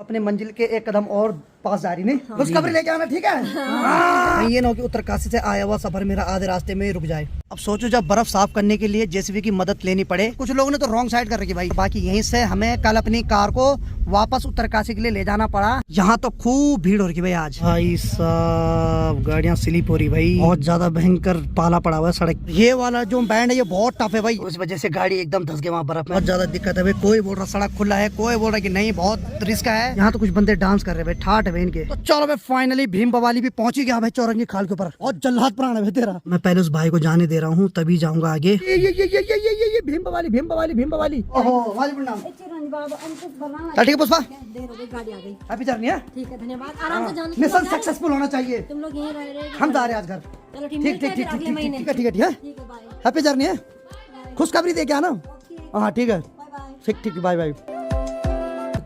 अपने मंजिल के एक कदम और पास जा रही नहीं खुशखबरी लेके आना, ठीक है। ये ना हो कि उत्तरकाशी से आया हुआ सफर मेरा आधे रास्ते में रुक जाए। अब सोचो जब बर्फ साफ करने के लिए जेसीबी की मदद लेनी पड़े। कुछ लोगों ने तो रॉन्ग साइड कर रखी भाई। बाकी यहीं से हमें कल अपनी कार को वापस उत्तरकाशी के लिए ले जाना पड़ा। यहाँ तो खूब भीड़ हो रही भाई आज। भाई साहब गाड़ियाँ स्लिप हो रही भाई, बहुत ज्यादा भयंकर पाला पड़ा हुआ है सड़क। ये वाला जो बैंड है ये बहुत टफ है भाई, उस वजह से गाड़ी एकदम धस गई वहाँ बर्फ में। बहुत ज्यादा दिक्कत है भाई। कोई बोल रहा सड़क खुला है, कोई बोल रहा कि नहीं बहुत रिस्क है। यहाँ तो कुछ बंदे डांस कर रहे हैं भाई, ठाठ है इनके। तो चलो भाई फाइनली भीम बवाली भी पहुंच ही गया भाई चौरंगी खाल के ऊपर। और जल्लाद प्राण है तेरा। मैं पहले उस भाई को जाने दे रहा हूँ तभी जाऊंगा आगे। ये भीम बवाली भीम बवाली भीम बवाली। ओहो वालेकुम सलाम। ठीक है पुष्पा, अभी चलनी है। ठीक है धन्यवाद, आराम से जाना। मिशन सक्सेसफुल होना चाहिए। तुम लोग यहीं रह रहे, हम जा रहे हैं आज घर। चलो ठीक ठीक ठीक ठीक ठीक है। हैप्पी जर्नी है। खुशखबरी दे के आना। हाँ ठीक है, ठीक ठीक बाय बाय।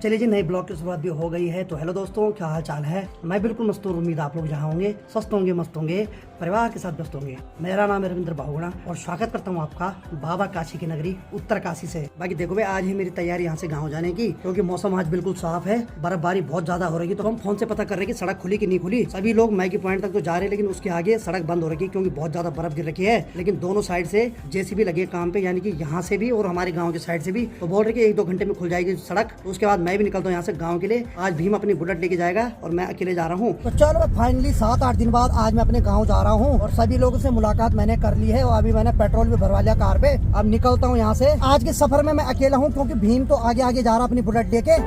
चलिए जी नए ब्लॉग की शुरुआत भी हो गई है। तो हेलो दोस्तों, क्या हाल चाल है। मैं बिल्कुल मस्त हूँ, उम्मीद आप लोग जहाँ होंगे स्वस्थ होंगे, मस्त होंगे, परिवार के साथ व्यस्त होंगे। मेरा नाम है रविंद्र बाहुगुणा और स्वागत करता हूँ आपका बाबा काशी की नगरी उत्तरकाशी से। बाकी देखो भाई आज ही मेरी तैयारी यहाँ से गाँव जाने की, क्योंकि मौसम आज बिल्कुल साफ है, बर्फबारी बहुत ज्यादा हो रही है। तो हम फोन से पता कर रहे हैं कि सड़क खुली की नहीं खुली। सभी लोग मैगी पॉइंट तक तो जा रहे हैं, लेकिन उसके आगे सड़क बंद हो रही है क्योंकि बहुत ज्यादा बर्फ गिर रखी है। लेकिन दोनों साइड से जेसीबी लगे काम पे, यानी कि यहाँ से भी और हमारे गाँव के साइड से भी। तो बोल रहे कि 1-2 घंटे में खुल जाएगी सड़क। उसके बाद मैं भी निकलता हूँ यहाँ से गाँव के लिए। आज भीम अपनी बुलेट लेके जाएगा और मैं अकेले जा रहा हूँ। तो चलो फाइनली 7-8 दिन बाद आज मैं अपने गाँव जा रहा हूँ और सभी लोगों से मुलाकात मैंने कर ली है और अभी मैंने पेट्रोल भी भरवा लिया कार पे। अब निकलता हूँ यहाँ से। आज के सफर में मैं अकेला हूँ क्योंकि भीम तो आगे आगे जा रहा अपनी बुलेट लेके।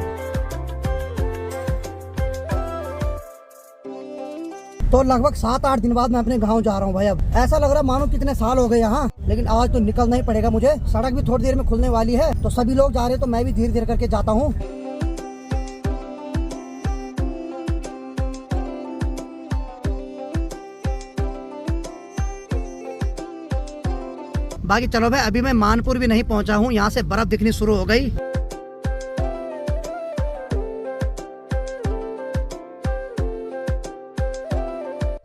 तो लगभग 7-8 दिन बाद मैं अपने गांव जा रहा हूँ भाई। अब ऐसा लग रहा है मानो कितने साल हो गए यहाँ, लेकिन आज तो निकलना ही पड़ेगा मुझे। सड़क भी थोड़ी देर में खुलने वाली है, तो सभी लोग जा रहे हैं तो मैं भी धीरे धीरे करके जाता हूँ। बाकी चलो भाई अभी मैं मानपुर भी नहीं पहुंचा हूँ, यहाँ से बर्फ दिखनी शुरू हो गई।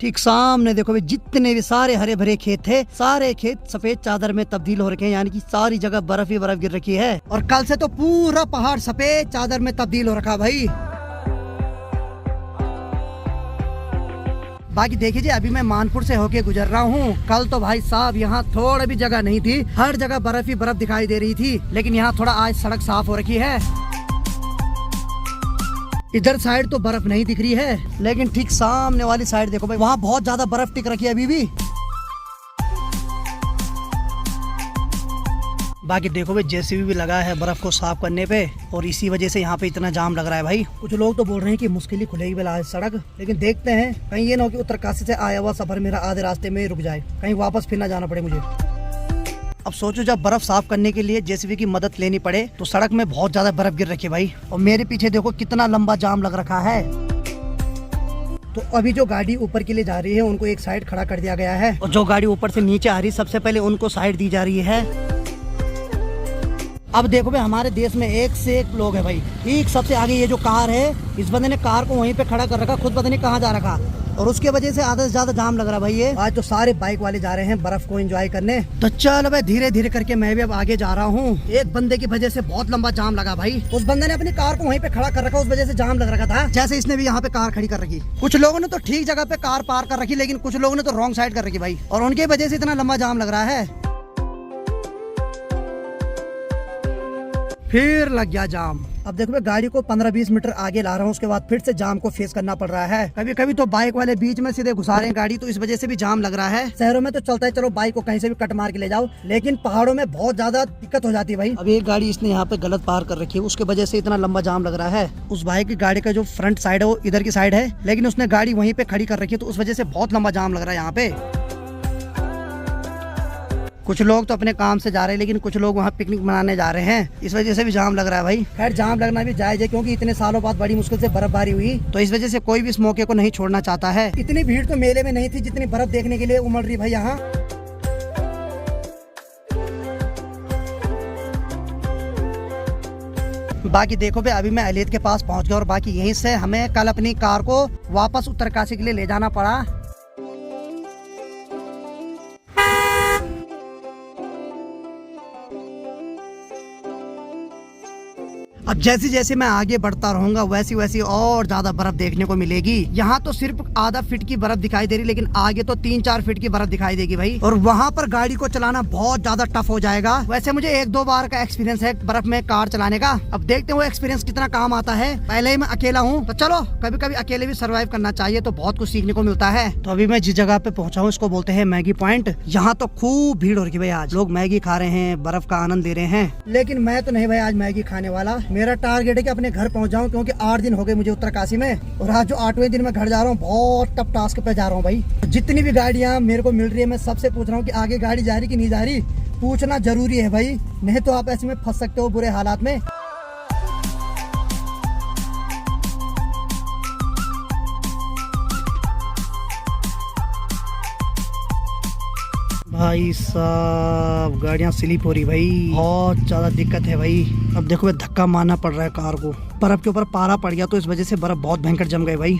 ठीक सामने देखो भाई जितने भी सारे हरे भरे खेत थे, सारे खेत सफेद चादर में तब्दील हो रखे हैं, यानी कि सारी जगह बर्फ ही बर्फ गिर रखी है। और कल से तो पूरा पहाड़ सफेद चादर में तब्दील हो रखा भाई। बाकी देखिए जी अभी मैं मानपुर से होके गुजर रहा हूँ। कल तो भाई साहब यहाँ थोड़ा भी जगह नहीं थी, हर जगह बर्फ ही बर्फ दिखाई दे रही थी। लेकिन यहाँ थोड़ा आज सड़क साफ हो रखी है। इधर साइड तो बर्फ नहीं दिख रही है, लेकिन ठीक सामने वाली साइड देखो भाई, वहाँ बहुत ज्यादा बर्फ टिक रखी है अभी भी। बाकी देखो भाई जेसीबी भी लगा है बर्फ को साफ करने पे, और इसी वजह से यहाँ पे इतना जाम लग रहा है भाई। कुछ लोग तो बोल रहे हैं कि मुश्किल ही खुलेगी बिला सड़क, लेकिन देखते हैं। कहीं ये ना हो कि उत्तरकाशी से आया हुआ सफर मेरा आधे रास्ते में रुक जाए, कहीं वापस फिर ना जाना पड़े मुझे। अब सोचो जब बर्फ साफ करने के लिए जेसीबी की मदद लेनी पड़े, तो सड़क में बहुत ज्यादा बर्फ गिर रखी है भाई। और मेरे पीछे देखो कितना लंबा जाम लग रखा है। तो अभी जो गाड़ी ऊपर के लिए जा रही है उनको एक साइड खड़ा कर दिया गया है, और जो गाड़ी ऊपर से नीचे आ रही है सबसे पहले उनको साइड दी जा रही है। अब देखो भाई हमारे देश में एक से एक लोग है भाई। ठीक सबसे आगे ये जो कार है, इस बंदे ने कार को वहीं पे खड़ा कर रखा, खुद पता नहीं कहाँ जा रखा, और उसके वजह से आधा से ज्यादा जाम लग रहा भाई। ये आज तो सारे बाइक वाले जा रहे हैं बर्फ को एंजॉय करने। तो चलो भाई धीरे धीरे करके मैं भी अब आगे जा रहा हूँ। एक बंदे की वजह से बहुत लंबा जाम लगा भाई। उस बंदे ने अपनी कार को वहीं पे खड़ा कर रखा, उस वजह से जाम लग रखा था। जैसे इसने भी यहाँ पे कार खड़ी कर रखी। कुछ लोगों ने तो ठीक जगह पे कार पार्क कर रखी, लेकिन कुछ लोगों ने तो रॉन्ग साइड कर रखी भाई, और उनकी वजह से इतना लंबा जाम लग रहा है। फिर लग गया जाम। अब देखो मैं गाड़ी को 15-20 मीटर आगे ला रहा हूँ, उसके बाद फिर से जाम को फेस करना पड़ रहा है। कभी कभी तो बाइक वाले बीच में सीधे घुसा रहे हैं गाड़ी, तो इस वजह से भी जाम लग रहा है। शहरों में तो चलता है चलो बाइक को कहीं से भी कट मार के ले जाओ, लेकिन पहाड़ों में बहुत ज्यादा दिक्कत हो जाती है भाई। अब एक गाड़ी इसने यहाँ पे गलत पार कर रखी है, उसके वजह से इतना लंबा जाम लग रहा है। उस भाई की गाड़ी का जो फ्रंट साइड है वो इधर की साइड है, लेकिन उसने गाड़ी वहीं पे खड़ी कर रखी है, तो उस वजह से बहुत लंबा जाम लग रहा है यहाँ पे। कुछ लोग तो अपने काम से जा रहे हैं, लेकिन कुछ लोग वहाँ पिकनिक मनाने जा रहे हैं, इस वजह से भी जाम लग रहा है भाई। खैर जाम लगना भी जायज है, क्योंकि इतने सालों बाद बड़ी मुश्किल से बर्फबारी हुई, तो इस वजह से कोई भी इस मौके को नहीं छोड़ना चाहता है। इतनी भीड़ तो मेले में नहीं थी जितनी बर्फ देखने के लिए उमड़ रही भाई यहाँ। बाकी देखो भाई अभी मैं अलीद के पास पहुँच गया, और बाकी यहीं से हमें कल अपनी कार को वापस उत्तरकाशी के लिए ले जाना पड़ा। अब जैसे जैसे मैं आगे बढ़ता रहूंगा वैसी वैसी और ज्यादा बर्फ देखने को मिलेगी। यहाँ तो सिर्फ आधा फीट की बर्फ दिखाई दे रही, लेकिन आगे तो 3-4 फीट की बर्फ दिखाई देगी भाई। और वहाँ पर गाड़ी को चलाना बहुत ज्यादा टफ हो जाएगा। वैसे मुझे 1-2 बार का एक्सपीरियंस है बर्फ में कार चलाने का। अब देखते हैं वो एक्सपीरियंस कितना काम आता है। पहले ही मैं अकेला हूँ, तो चलो कभी कभी अकेले भी सर्वाइव करना चाहिए, तो बहुत कुछ सीखने को मिलता है। तो अभी मैं जिस जगह पे पहुंचा हूँ इसको बोलते हैं मैगी पॉइंट। यहाँ तो खूब भीड़ हो रही है भाई, आज लोग मैगी खा रहे हैं, बर्फ का आनंद ले रहे हैं। लेकिन मैं तो नहीं भाई आज मैगी खाने वाला। मेरा टारगेट है कि अपने घर पहुंच जाऊं, क्योंकि 8 दिन हो गए मुझे उत्तरकाशी में, और आज जो 8वें दिन मैं घर जा रहा हूँ, बहुत टफ टास्क पे जा रहा हूँ भाई। जितनी भी गाड़ियाँ मेरे को मिल रही है मैं सबसे पूछ रहा हूँ कि आगे गाड़ी जा रही कि नहीं जा रही। पूछना जरूरी है भाई, नहीं तो आप ऐसे में फंस सकते हो बुरे हालात में। भाई साहब गाड़ियाँ स्लिप हो रही भाई, बहुत ज्यादा दिक्कत है भाई। अब देखो धक्का मारना पड़ रहा है कार को, बर्फ के ऊपर पारा पड़ गया तो इस वजह से बर्फ बहुत भयंकर जम गए भाई।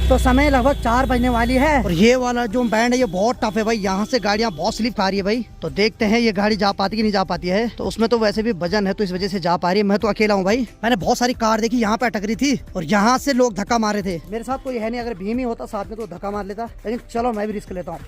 तो समय लगभग 4 बजने वाली है, और ये वाला जो बैंड है ये बहुत टफ है भाई। यहाँ से गाड़ियाँ बहुत स्लिप खा रही है भाई। तो देखते हैं ये गाड़ी जा पाती कि नहीं जा पाती है। तो उसमें तो वैसे भी वजन है तो इस वजह से जा पा रही है। मैं तो अकेला हूँ भाई। मैंने बहुत सारी कार देखी यहाँ पे अटक रही थी, और यहाँ से लोग धक्का मारे थे। मेरे साथ कोई है नहीं, अगर भीम ही होता साथ में तो धक्का मार लेता, लेकिन चलो मैं भी रिस्क लेता हूँ।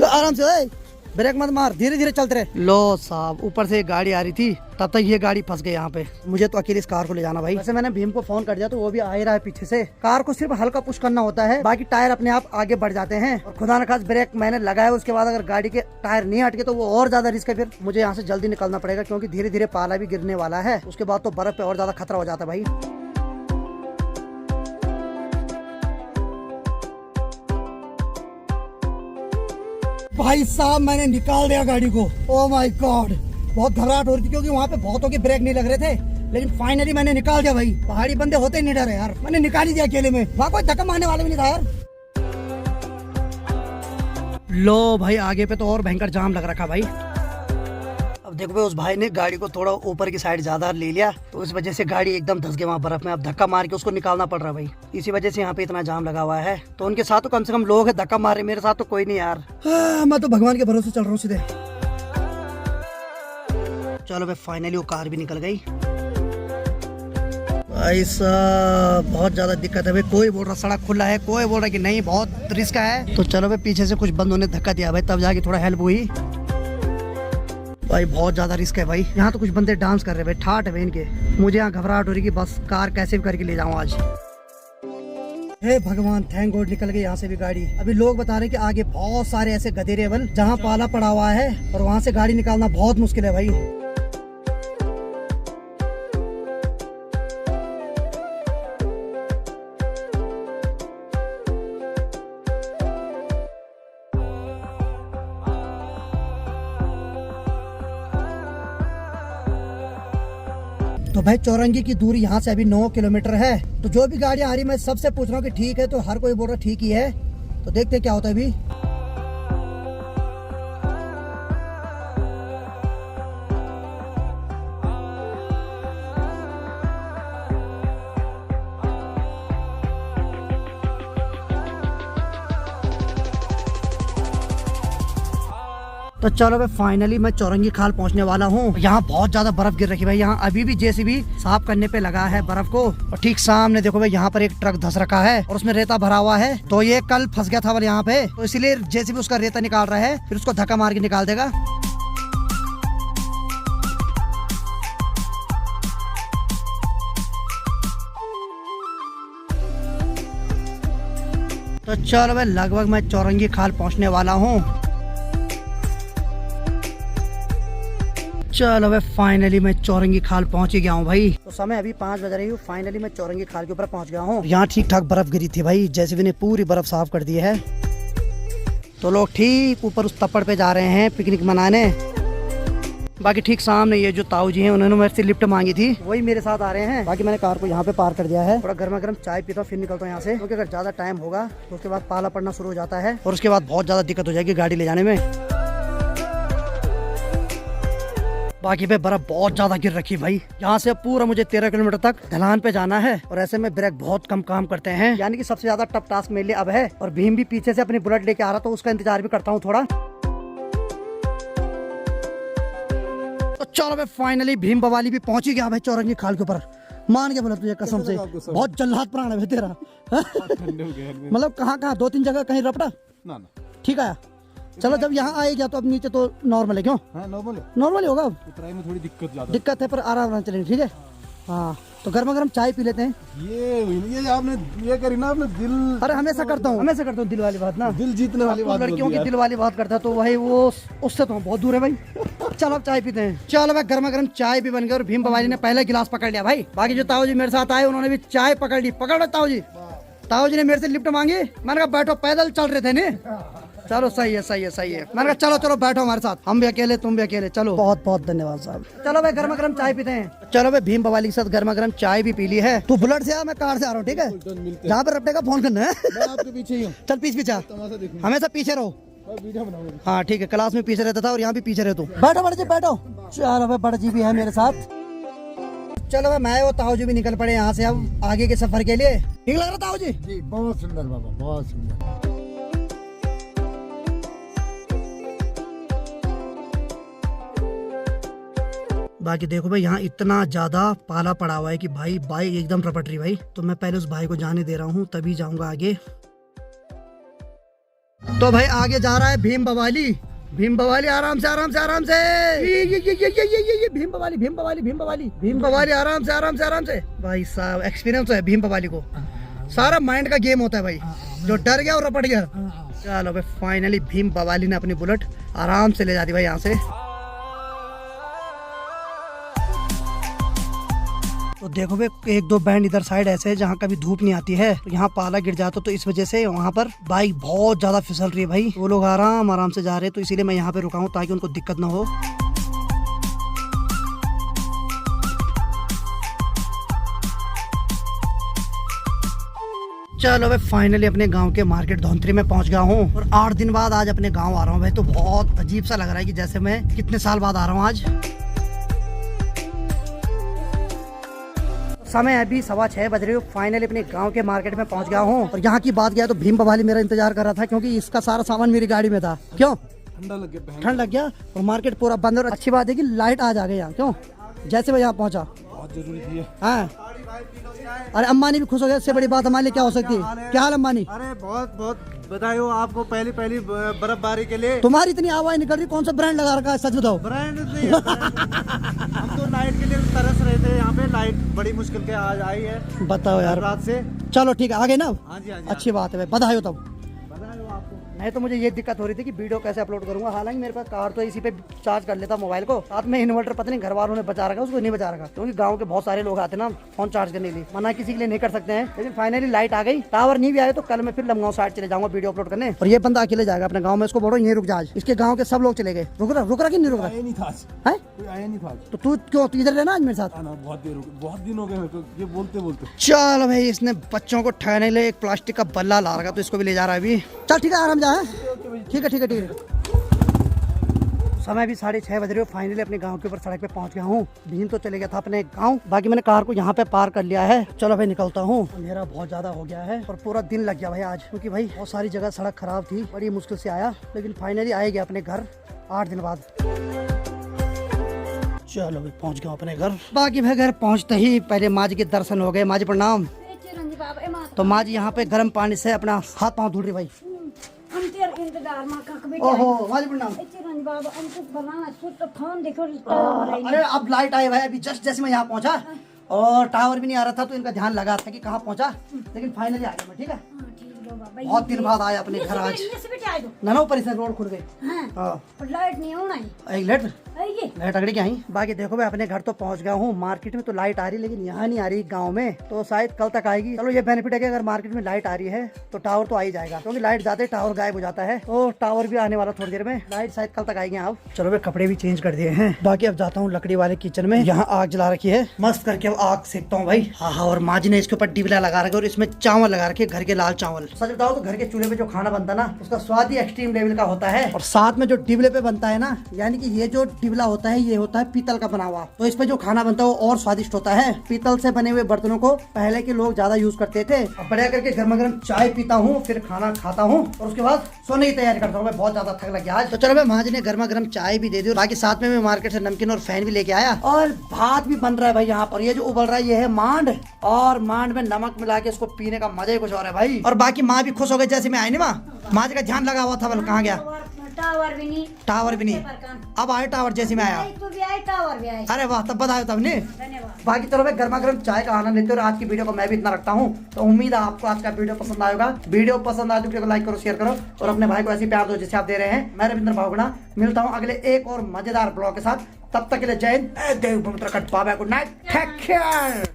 आराम से ब्रेक मत मार, धीरे धीरे चलते रहे। लो साहब, ऊपर से एक गाड़ी आ रही थी, तब तक ये गाड़ी फंस गई यहाँ पे। मुझे तो अकेले इस कार को ले जाना भाई। वैसे मैंने भीम को फोन कर दिया तो वो भी आ ही रहा है पीछे से। कार को सिर्फ हल्का पुश करना होता है, बाकी टायर अपने आप आगे बढ़ जाते हैं। और खुदा न खास ब्रेक मैंने लगाया, उसके बाद अगर गाड़ी के टायर नहीं हटके तो वो और ज्यादा रिस्क है। फिर मुझे यहाँ से जल्दी निकलना पड़ेगा, क्योंकि धीरे धीरे पाला भी गिरने वाला है। उसके बाद तो बर्फ पे और ज्यादा खतरा हो जाता है भाई। भाई साहब मैंने निकाल दिया गाड़ी को। ओह माय गॉड, बहुत घबराहट हो रही थी, क्योंकि वहाँ पे बहुतों के ब्रेक नहीं लग रहे थे, लेकिन फाइनली मैंने निकाल दिया भाई। पहाड़ी बंदे होते ही नहीं डरे यार, मैंने निकाल ही दिया अकेले में। वहाँ कोई धक्का मारने वाला भी नहीं था यार। लो भाई, आगे पे तो और भयंकर जाम लग रखा भाई। अब देखो भाई, उस भाई ने गाड़ी को थोड़ा ऊपर की साइड ज्यादा ले लिया, तो इस वजह से गाड़ी एकदम धंस गई वहाँ बर्फ में। अब धक्का मार के उसको निकालना पड़ रहा है भाई, इसी वजह से यहाँ पे इतना जाम लगा हुआ है। तो उनके साथ तो कम से कम लोग हैं धक्का मारे, मेरे साथ तो कोई नहीं यार। मैं तो भगवान के भरोसे चल रहा हूँ सीधे। चलो भाई, फाइनली वो कार भी निकल गई। भाई साहब बहुत ज्यादा दिक्कत है भाई। कोई बोल रहा सड़क खुला है, कोई बोल रहा कि नहीं बहुत रिस्क है। तो चलो भाई, पीछे से कुछ बंदों ने धक्का दिया भाई, तब जाके थोड़ा हेल्प हुई भाई। बहुत ज्यादा रिस्क है भाई। यहाँ तो कुछ बंदे डांस कर रहे हैं भाई, ठाट है इनके। मुझे यहाँ घबराहट हो रही कि बस कार कैसे भी करके ले जाऊँ आज। हे भगवान, थैंक गॉड निकल गई यहाँ से भी गाड़ी। अभी लोग बता रहे हैं कि आगे बहुत सारे ऐसे गधेरे बल जहाँ पाला पड़ा हुआ है, और वहाँ से गाड़ी निकालना बहुत मुश्किल है भाई। तो भाई चौरंगी की दूरी यहाँ से अभी 9 किलोमीटर है। तो जो भी गाड़ी आ रही मैं सबसे पूछ रहा हूँ कि ठीक है, तो हर कोई बोल रहा ठीक ही है। तो देखते हैं क्या होता है अभी। तो चलो भाई, फाइनली मैं चौरंगी खाल पहुंचने वाला हूँ। यहाँ बहुत ज्यादा बर्फ गिर रखी है भाई। यहाँ अभी भी जेसीबी साफ करने पे लगा है बर्फ को। और ठीक सामने देखो भाई, यहाँ पर एक ट्रक धंस रखा है और उसमें रेता भरा हुआ है। तो ये कल फंस गया था वाले यहाँ पे, तो इसीलिए जेसीबी उसका रेता निकाल रहा है, फिर उसको धक्का मार के निकाल देगा। तो चलो भाई, लगभग मैं चौरंगी खाल पहुँचने वाला हूँ। चलो भाई, फाइनली मैं चौरंगी खाल पहुंच ही गया हूँ भाई। तो समय अभी 5 बज रही हूँ। फाइनली मैं चौरंगी खाल के ऊपर पहुंच गया हूँ। यहाँ ठीक ठाक बर्फ गिरी थी भाई, जैसे ने पूरी बर्फ साफ कर दी है। तो लोग ठीक ऊपर उस तप्पड़ पे जा रहे हैं पिकनिक मनाने। बाकी ठीक सामने ये जो ताऊ जी हैं, उन्होंने मेरे से लिफ्ट मांगी थी, वही मेरे साथ आ रहे हैं। बाकी मैंने कार को यहाँ पे पार कर दिया है। थोड़ा गर्मा गर्म चाय पीता हूँ, फिर निकलता हूँ यहाँ से, क्योंकि अगर ज्यादा टाइम होगा तो उसके बाद पाला पड़ना शुरू हो जाता है, और उसके बाद बहुत ज्यादा दिक्कत हो जाएगी गाड़ी ले जाने में। बाकी पे बर्फ बहुत ज्यादा गिर रखी भाई। यहाँ से पूरा मुझे 13 किलोमीटर तक ढलान पे जाना है, और ऐसे में ब्रेक बहुत कम काम करते हैं। यानी कि सबसे ज्यादा टफ टास्क मेरे लिए अब है। और भीम भी पीछे से अपनी बुलेट लेके आ रहा, तो उसका इंतजार भी करता हूँ थोड़ा। तो चलो भाई फाइनली भीम बवाली भी पहुंच ही गया भाई चौरंगी खाल के ऊपर। मान के बोला तुझे कसम से बहुत जल्लाद प्राण है भाई तेरा। मतलब कहाँ 2-3 जगह कहीं रपटा ना ठीक है। चलो जब यहाँ आए गया तो अब नीचे तो नॉर्मल है, क्यों नॉर्मल होगा। अब उतराई में थोड़ी दिक्कत है पर आराम चलेंगे, ठीक है। हाँ तो गर्मा गर्म चाय पी लेते हैं। ये आपने ये करी ना आपने दिल। अरे हमेशा करता हूँ दिल वाली बात ना, दिल जीतने वाली बात। लड़कियों की दिल वाली बात करता है तो वही वो उससे तो बहुत दूर है भाई। चलो अब चाय पीते हैं। चलो भाई गर्मा गर्म चाय भी बन गई और भीम बवाली ने पहले गिलास पकड़ लिया भाई। बाकी जो ताऊ जी मेरे साथ आए उन्होंने भी चाय पकड़ ली। पकड़ लो ताऊ जी। ताऊ जी ने मेरे से लिफ्ट मांगी, मैंने कहा बैठो, पैदल चल रहे थे नहीं। चलो सही है मैंने कहा चलो चलो बैठो हमारे साथ, हम भी अकेले तुम भी अकेले। चलो बहुत बहुत धन्यवाद साहब। चलो भाई गर्मा गर्म चाय पीते हैं। चलो भाई भीम बवाली के साथ गर्मा गर्म चाय भी पी ली है। तू बुलेट से आ, मैं कार से आ रहा हूँ, ठीक है। जहाँ पे रपटे का फोन करना है। मैं आपके पीछे ही हूँ। चल पीछे हमेशा पीछे रहो। हाँ ठीक है, क्लास में पीछे रहता था और यहाँ भी पीछे रहे तू। बैठो बड़े जी बैठो। चलो भाई बड़े जी भी है मेरे साथ। चलो भाई मैं वो ताऊ जी भी निकल पड़े यहाँ से अब आगे के सफर के लिए। ठीक लग रहा ताऊ जी? जी बहुत सुंदर बाबा, बहुत सुंदर। बाकी देखो भाई यहाँ इतना ज्यादा पाला पड़ा हुआ है कि भाई बाइक एकदम रपट रही भाई। तो मैं पहले उस भाई को जाने दे रहा हूँ तभी जाऊंगा आगे। तो भाई आगे जा रहा है भीम बवाली। भीम बवाली आराम से ये भीम बवाली आराम से भाई साहब। एक्सपीरियंस है भीम बवाली को, सारा माइंड का गेम होता है भाई। जो डर गया और रपट गया। चलो भाई फाइनली भीम बवाली ने अपनी बुलेट आराम से ले जा दी भाई यहाँ से। तो देखो भाई 1-2 बैंड इधर साइड ऐसे है जहाँ कभी धूप नहीं आती है, तो यहाँ पाला गिर जाता तो इस वजह से वहाँ पर बाइक बहुत ज्यादा फिसल रही है भाई। वो लोग आराम से जा रहे हैं तो इसीलिए मैं यहाँ पे रुका हूँ ताकि उनको दिक्कत ना हो। चलो भाई फाइनली अपने गांव के मार्केट धौंतरी में पहुंच गया हूँ और 8 दिन बाद आज अपने गांव आ रहा हूँ भाई। तो बहुत अजीब सा लग रहा है कि जैसे मैं कितने साल बाद आ रहा हूँ आज। समय अभी 6:15 बज रही हो। फाइनली अपने गांव के मार्केट में पहुंच गया हूँ और यहाँ की बात किया तो भीम बवाली मेरा इंतजार कर रहा था क्योंकि इसका सारा सामान मेरी गाड़ी में था। क्यों? ठंड लग गया और मार्केट पूरा बंद। और अच्छी बात है कि लाइट आज आ गई यहाँ। क्यों? जैसे मैं यहाँ पहुँचा बहुत जरूरी थी। हाँ अरे अम्बानी भी खुश हो गया, इससे बड़ी बात हमारे लिए क्या हो सकती है। क्या हाल अम्बानी? अरे बहुत बधाई हो आपको पहली बर्फबारी के लिए। तुम्हारी इतनी आवाज निकल रही, कौन सा ब्रांड लगा रखा है सच बताओ। ब्रांड नहीं हम तो लाइट के लिए तरस रहे थे। यहाँ पे लाइट बड़ी मुश्किल के आज आई है। बताओ यार रात से। चलो ठीक है आगे ना। हाँ जी अच्छी बात है भाई, बधाई हो तब। बधाई हो आपको। नहीं तो मुझे ये दिक्कत हो रही थी कि वीडियो कैसे अपलोड करूंगा। हालांकि मेरे पास कार तो इसी पे चार्ज कर लेता मोबाइल को, साथ में इन्वर्टर पता नहीं घर वालों ने बचा रखा, उसको नहीं बचा रखा क्योंकि गांव के बहुत सारे लोग आते ना फोन चार्ज करने के लिए। मना किसी के लिए नहीं कर सकते हैं। लेकिन फाइनली लाइट आ गई, टावर नहीं भी आए तो कल मैं फिर लमगांव साइड चले जाऊंगा वीडियो अपलोड करने। और ये बंदा अकेले जाएगा अपने गाँव में, इसको बोलो यहीं रुक जा आज। इसके गाँव के सब लोग चले गए। रुक रहा कि नहीं रुक रहा? आया नहीं था है कोई आया नहीं था। तो तू क्यों इधर रहना आज मेरे साथ? बहुत दिन हो गए मेरे को ये बोलते। चल भाई इसने बच्चों को ठहरने के लिए एक प्लास्टिक का बल्ला ला रखा तो इसको भी ले जा रहा है अभी। चल ठीक है आराम जा। ठीक है समय भी 6:30 बज रहे हो। फाइनली अपने गांव के ऊपर सड़क पे पहुंच गया हूँ। भीम तो चले गया था अपने गांव, बाकी मैंने कार को यहाँ पे पार कर लिया है। चलो भाई निकलता हूँ, अंधेरा बहुत ज्यादा हो गया है और पूरा दिन लग गया भाई आज क्योंकि भाई बहुत सारी जगह सड़क खराब थी, बड़ी मुश्किल से आया लेकिन फाइनली आए गया अपने घर 8 दिन बाद। चलो भाई पहुँच गया अपने घर। बाकी भाई घर पहुँचते ही पहले माँ जी के दर्शन हो गए। माँ जी प्रणाम। तो माँ जी यहाँ पे गर्म पानी से अपना हाथ पाँव धुल रही भाई। ओहो माँ जी प्रणाम। अरे अब लाइट आई भाई अभी जस्ट जैसे मैं यहाँ पहुँचा और टावर भी नहीं आ रहा था तो इनका ध्यान लगा था कि कहाँ पहुँचा, लेकिन फाइनली आ गया मैं। ठीक है बहुत दिन बाद आया अपने घर आज। ना ऊपर से रोड खुल गई। लाइट नहीं होना एक लाइट अगड़ी क्या आई। बाकी देखो मैं अपने घर तो पहुंच गया हूँ। मार्केट में तो लाइट आ रही लेकिन यहाँ नहीं आ रही गांव में, तो शायद कल तक आएगी। चलो ये बेनिफिट है कि अगर मार्केट में लाइट आ रही है तो टावर तो आ ही जाएगा क्योंकि लाइट जाते टावर गायब हो जाता है। तो टावर भी आने वाला थोड़ी देर में, लाइट शायद कल तक आएगी। अब चलो मैं कपड़े भी चेंज कर दिए हैं। बाकी अब जाता हूँ लकड़ी वाले किचन में, यहाँ आग जला रखी है मस्त करके अब आग सेकता हूँ भाई। हाँ और माँ जी ने इसके ऊपर डिबला लगा रखे और इसमें चावल लगा रखे, घर के लाल चावल। सच बताओ तो घर के चूल्हे पे जो खाना बनता है ना उसका स्वाद ही एक्सट्रीम लेवल का होता है। और साथ में जो डिबले पे बनता है ना, यानी कि ये जो तिबला होता है, ये होता है पीतल का बना हुआ। तो इस पे जो खाना बनता है वो और स्वादिष्ट होता है। पीतल से बने हुए बर्तनों को पहले के लोग ज्यादा यूज करते थे। अब बढ़िया करके गर्मा गर्म चाय पीता हूँ, फिर खाना खाता हूँ और उसके बाद सोने की तैयारी करता हूँ। मैं बहुत ज्यादा थक लग गया आज। तो चलो मैं महाजी ने गर्मा गर्म चाय भी दे दी, बाकी साथ में मैं मार्केट से नमकीन और फैन भी लेके आया और भात भी बन रहा है भाई यहाँ पर। ये जो उबल रहा है ये है मांड, और मांड में नमक मिला के इसको पीने का मजा ही कुछ और है भाई। और बाकी माँ भी खुश हो गई जैसे मैं आई नहीं माँ। माँ जी का ध्यान लगा हुआ था, बोल कहाँ गया? टावर भी नहीं, टावर भी नहीं, अब आए टावर जैसे मैं आया। तो भी आए, टावर भी आए। अरे वाह, तब बताया तब ने। धन्यवाद। बाकी चलो मैं गर्मा गर्म चाय का आनंद लेते हो। आज की वीडियो को मैं भी इतना रखता हूँ, तो उम्मीद है आपको आज का वीडियो पसंद आएगा। वीडियो पसंद आए तो वीडियो को लाइक करो, शेयर करो और अपने भाई को ऐसी प्यार दो जैसे आप दे रहे हैं। मैं रविंद्र भावगुणा मिलता हूँ अगले एक और मजेदार ब्लॉग के साथ। तब तक के लिए जय हिंद, देव भूमि Uttarakhand, bye bye, good night, take care.